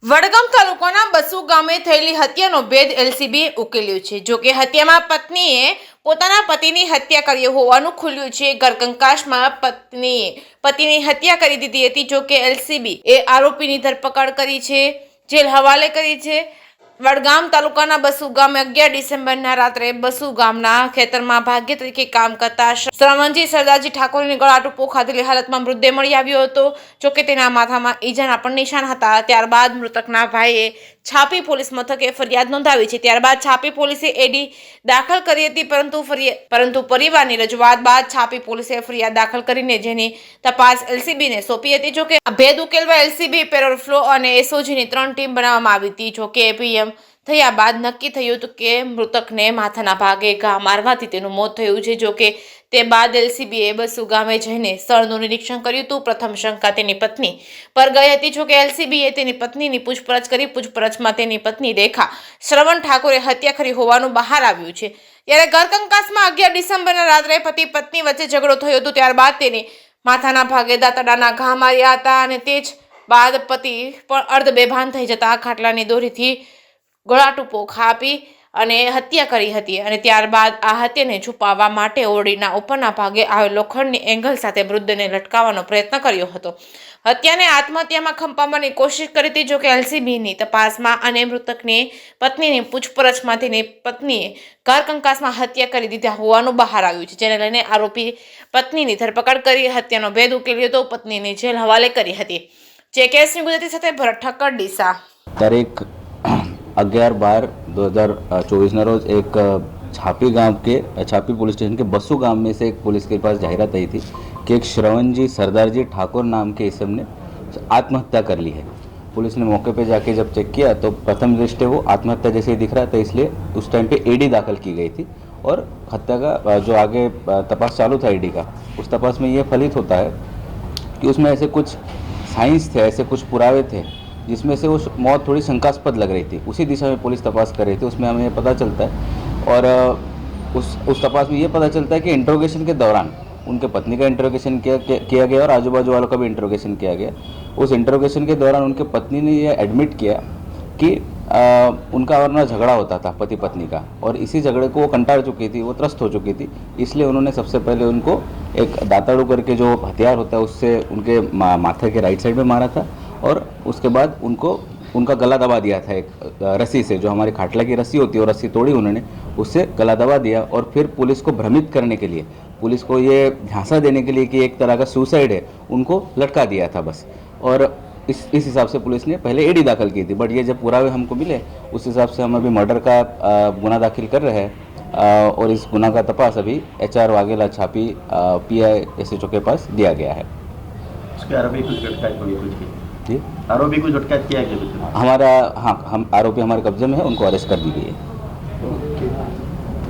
વડગામ તાલુકાના બસુ ગામે થયેલી હત્યાનો ભેદ એલસીબીએ ઉકેલ્યો છે। જોકે હત્યામાં પત્નીએ પોતાના પતિની હત્યા કરી હોવાનું ખુલ્યું છે। ઘરકંકાશમાં પત્નીએ પતિની હત્યા કરી દીધી હતી। જોકે એલસીબી એ આરોપીની ધરપકડ કરી છે, જેલ હવાલે કરી છે। વડગામ તાલુકાના બસુ ગામે 11 ડિસેમ્બરના રાત્રે બસુ ગામના ખેતરમાં ભાગ્ય તરીકે કામ કરતા શ્રવણજી સરદારજી ઠાકોરની ગળાટૂંપો ખાધેલી હાલતમાં મૃતદેહ મળી આવ્યો હતો। જોકે તેના માથામાં ઈજાના પણ નિશાન હતા। ત્યારબાદ મૃતકના ભાઈએ છાપી પોલીસ મથકે ફરિયાદ નોંધાવી છે। ત્યારબાદ છાપી પોલીસે એડી દાખલ કરી હતી, પરંતુ પરિવારની રજૂઆત બાદ છાપી પોલીસે ફરિયાદ દાખલ કરીને જેની તપાસ એલસીબીને સોંપી હતી। જોકે ભેદ ઉકેલવા એલસીબી, પેરોલ ફ્લો અને એસઓજીની 3 ટીમ બનાવવામાં આવી હતી। જોકે પીએમ થયા બાદ નક્કી થયું હતું કે મૃતકને માથાના ભાગે ઘા મારવાથી તેનું મોત થયું છે। જોકે તે બાદ એલસીબીએ બસુ ગામે જઈને સ્થળનું નિરીક્ષણ કર્યું હતું। પ્રથમ શંકા તેની પત્ની પર ગઈ હતી। જોકે એલસીબીએ તેની પત્નીની પૂછપરછ કરી। પૂછપરછમાં તેની પત્ની રેખા શ્રવણ ઠાકોરે હત્યા કરી હોવાનું બહાર આવ્યું છે। ત્યારે ઘરકંકાસમાં 11 ડિસેમ્બરના રાત્રે પતિ પત્ની વચ્ચે ઝઘડો થયો હતો। ત્યારબાદ તેને માથાના ભાગે દાંતરડાના ઘા માર્યા હતા અને તે જ બાદ પતિ પણ અર્ધ બેભાન થઈ જતા ખાટલાની દોરીથી ગળાટૂંપો કાપી અને હત્યા કરી હતી। અને ત્યારબાદ આ હત્યાને છુપાવવા માટે ઓરડીના ઉપરના ભાગે આવેલ લોખંડની એંગલ સાથે મૃતદેહને લટકાવવાનો પ્રયત્ન કર્યો હતો। હત્યાને આત્મહત્યામાં ખંપાવવાની કોશિશ કરી હતી। જોકે એલસીબીની તપાસમાં અને મૃતકની પત્નીની પૂછપરછમાં તેની પત્નીએ ઘરકંકાસમાં હત્યા કરી દીધા હોવાનું બહાર આવ્યું છે, જેને લઈને આરોપી પત્નીની ધરપકડ કરી હત્યાનો ભેદ ઉકેલ્યો હતો। પત્નીને જેલ હવાલે કરી હતી। જેકેએસની ગુજરાતી સાથે ભરત ઠક્કર, ડીસા। तारीख 11/12/2024 रोज एक छापी पुलिस स्टेशन के बसु गांव में से एक पुलिस के पास जाहिरात आई थी कि एक श्रवणजी सरदारजी ठाकुर नाम के इसम ने आत्महत्या कर ली है। पुलिस ने मौके पे जाके जब चेक किया तो प्रथम दृष्टि वो आत्महत्या जैसे ही दिख रहा था, इसलिए उस टाइम पे एडी दाखिल की गई थी और हत्या का जो आगे तपास चालू था ईडी का, उस तपास में ये फलित होता है कि उसमें ऐसे कुछ साइंस थे, ऐसे कुछ पुरावे थे जिसमें से वो मौत थोड़ी शंकास्पद लग रही थी। उसी दिशा में पुलिस तपास कर रही थी। उसमें हमें पता चलता है और उस तपास में ये पता चलता है कि इंट्रोगेशन के दौरान उनके पत्नी का इंट्रोगेशन किया गया और आजू बाजू वालों का भी इंट्रोगेशन किया गया। उस इंट्रोगेशन के दौरान उनके पत्नी ने यह एडमिट किया कि उनका और झगड़ा होता था पति पत्नी का, और इसी झगड़े को वो कंटाल चुकी थी, वो त्रस्त हो चुकी थी। इसलिए उन्होंने सबसे पहले उनको एक दाताड़ू करके जो हथियार होता है उससे उनके माथे के राइट साइड में मारा था और उसके बाद उनका गला दबा दिया था एक रस्सी से, जो हमारी खाटला की रस्सी होती है वो रस्सी तोड़ी उन्होंने, उससे गला दबा दिया और फिर पुलिस को भ्रमित करने के लिए, पुलिस को ये झांसा देने के लिए कि एक तरह का सुसाइड है, उनको लटका दिया था बस। और इस हिसाब से पुलिस ने पहले एडी दाखिल की थी, बट ये जब पुरावे हमको मिले उस हिसाब से हम अभी मर्डर का गुना दाखिल कर रहे हैं और इस गुना का तपास अभी HR वाघेला छापी PI SHO के पास दिया गया है। उसके आरोपी कुछ झटका जी, आरोपी को झटका किया गया हमारा, हाँ, हम आरोपी हमारे कब्जे में है, उनको अरेस्ट कर दी गई है।